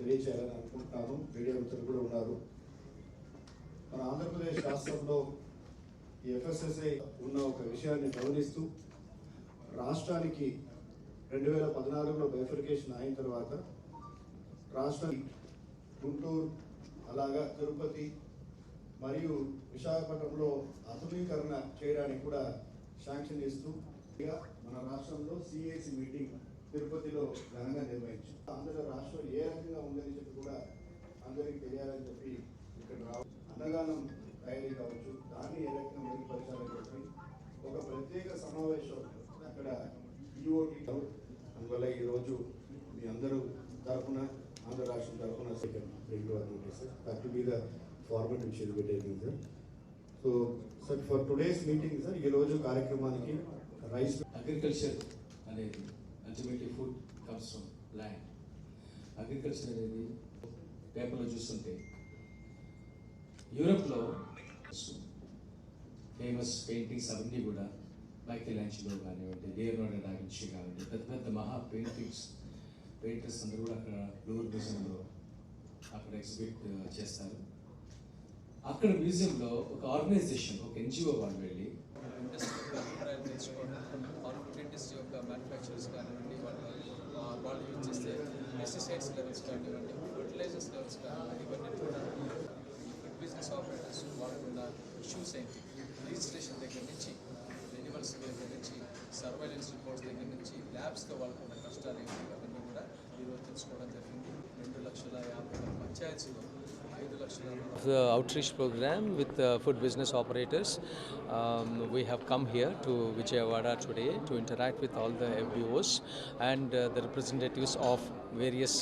తెలియజేయాలని అనుకుంటున్నాను. మీడియా మిత్రులు కూడా ఉన్నారు. మన ఆంధ్రప్రదేశ్ రాష్ట్రంలో ఈ ఎఫ్ఎస్ఎస్ఐ ఉన్న ఒక విషయాన్ని గమనిస్తూ రాష్ట్రానికి 2014లో బైఫర్కేషన్ అయిన తర్వాత రాష్ట్రానికి గుంటూరు, అలాగా తిరుపతి మరియు విశాఖపట్నంలో ఆధునీకరణ చేయడానికి కూడా శాంక్షన్ ఇస్తూ మన రాష్ట్రంలో సిఏసి మీటింగ్ తిరుపతిలో ఘనంగా నిర్వహించాం. ఆంధ్ర రాష్ట్రం ఏ రకంగా ఉందని చెప్పి కూడా అందరికీ తెలియాలని చెప్పి ఇక్కడ అన్నదానం తయారీ కావచ్చు, దాన్ని ఏ రకంగా మెరుగుపరచాలని చెప్పి ఒక ప్రత్యేక సమావేశం అక్కడ ఈఓటీ. అందువల్ల ఈరోజు మీ అందరూ తరఫున ఆంధ్ర రాష్ట్రం తరఫున that will be the format which will be taken, sir. So, sir, for today's meeting, sir, ఈ రోజు కార్యక్రమానికి రైస్ అగ్రికల్చర్ అనేది ultimately food comes from land. Agriculture అనేది పేపర్లో చూస్తుంటే యూరోప్లో ఫేమస్ పెయింటింగ్స్ అవన్నీ కూడా మైకెలాంజెలో కానివ్వండి, లియోనార్డో డా వించి కానివ్వండి, పెద్ద పెద్ద మహా పెయింటర్స్ అందరూ కూడా అక్కడ లూర్ మ్యూజియంలో అక్కడ ఎగ్జిబిట్ చేస్తారు. అక్కడ మ్యూజియంలో ఒక ఆర్గనైజేషన్, ఒక ఎన్జిఓ వాళ్ళు వెళ్ళి ఇండస్ట్రీ యొక్క మ్యానుఫ్యాక్చరర్స్ కానివ్వండి, వాళ్ళు యూజ్ చేస్తే పెస్టిసైడ్స్ లెవెల్స్ కానివ్వండి, ఫర్టిలైజర్స్ లెవెల్స్ కానివ్వండి, ఇవన్నీ కూడా ఫుడ్ బిజినెస్ ఆపరేటర్స్ వాళ్ళకున్న ఇష్యూస్ ఏంటి, రిజిస్ట్రేషన్ దగ్గర నుంచి, రెన్యువల్స్ దగ్గర నుంచి, సర్వైలెన్స్ రిపోర్ట్స్ దగ్గర నుంచి, ల్యాబ్స్తో వాళ్ళకున్న కష్టాలు ఏంటి, అవన్నీ కూడా ఈరోజు తెలుసుకోవడం జరిగింది. 2,50,000 పంచాయతీలో The outreach program with food business operators. We have come here to Vijayawada today to interact with all the FBOs and the representatives of various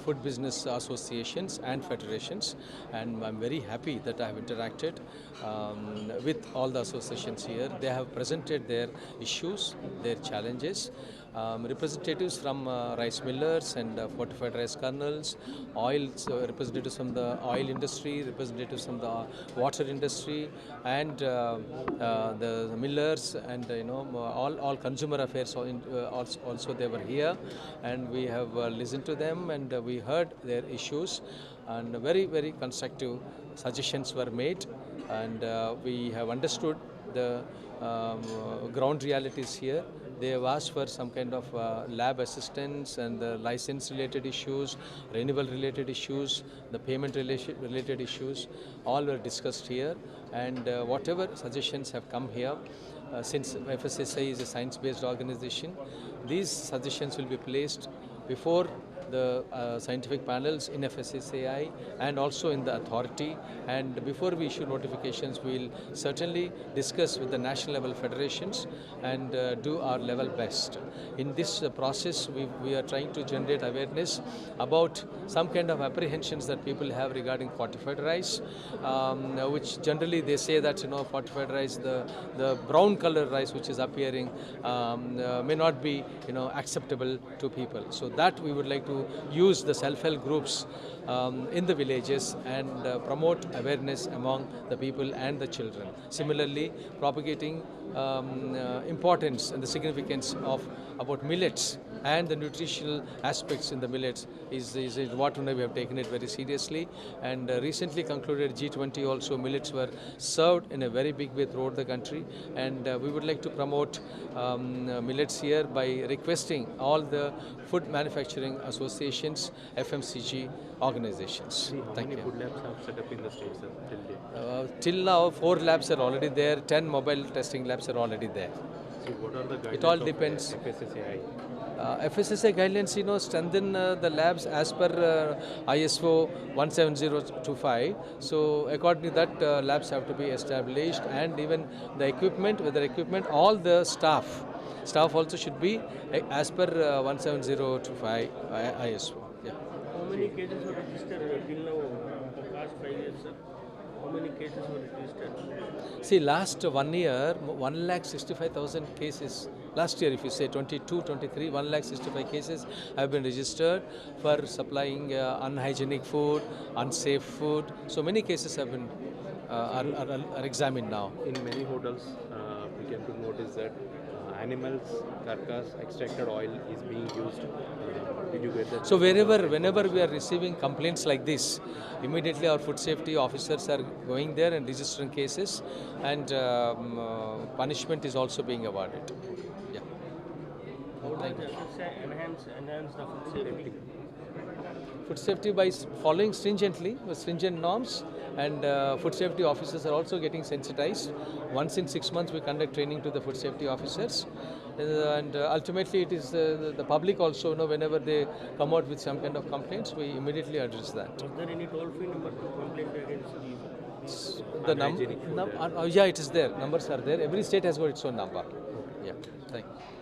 food business associations and federations, and I'm very happy that I have interacted with all the associations here. They have presented their issues, their challenges. Representatives from rice millers and fortified rice kernels, representatives from the oil industry, representatives from the water industry, and the millers, and all consumer affairs also they were here, and we have listened to them, and we heard their issues, and very, very constructive suggestions were made, and we have understood the ground realities here. They have asked for some kind of lab assistance and the license related issues, renewal related issues, the payment related issues, all were discussed here, and whatever suggestions have come here, since FSSAI is a science-based organization, these suggestions will be placed before the scientific panels in FSSAI and also in the authority, and before we issue notifications we will certainly discuss with the national level federations and do our level best. In this process we are trying to generate awareness about some kind of apprehensions that people have regarding fortified rice, which generally they say that fortified rice, the brown color rice which is appearing may not be acceptable to people. So that we would like to use the self-help groups in the villages and promote awareness among the people and the children. Similarly, propagating importance and the significance of about millets and the nutritional aspects in the millets is what we have taken it very seriously, and recently concluded G20 also millets were served in a very big way throughout the country, and we would like to promote millets here by requesting all the food manufacturing associations, FMCG organizations. How many food labs have set up in the state, sir, till date? Till now 4 labs are already there, 10 mobile testing labs are already there. So what are the guidelines? It all depends. FSSAI? FSSAI guidelines, strengthen the labs as per ISO 17025. So according to that, labs have to be established, and even the equipment, all the staff also should be as per 17025 ISO. Yeah. How many cases were registered till now? The past 5 years, sir? How many cases were registered? See, last 1 year, 1,65,000 cases. Last year, if you say 22-23, 1,65,000 cases have been registered for supplying unhygienic food, unsafe food. So many cases have been are examined now. In many hotels, we came to notice that animals carcass extracted oil is being used. Did you get that? So whenever we are receiving complaints like this, immediately our food safety officers are going there and registering cases, and punishment is also being awarded. Yeah. How does the FSA enhance the food safety? Food safety by following stringently with stringent norms, and food safety officers are also getting sensitized. Once in 6 months we conduct training to the food safety officers, and ultimately it is the public also, whenever they come out with some kind of complaints, we immediately address that. Was there any toll-free number to complain against these? The Unhygienic food yeah, it is there. Numbers are there. Every state has got its own number. Yeah. Thank you.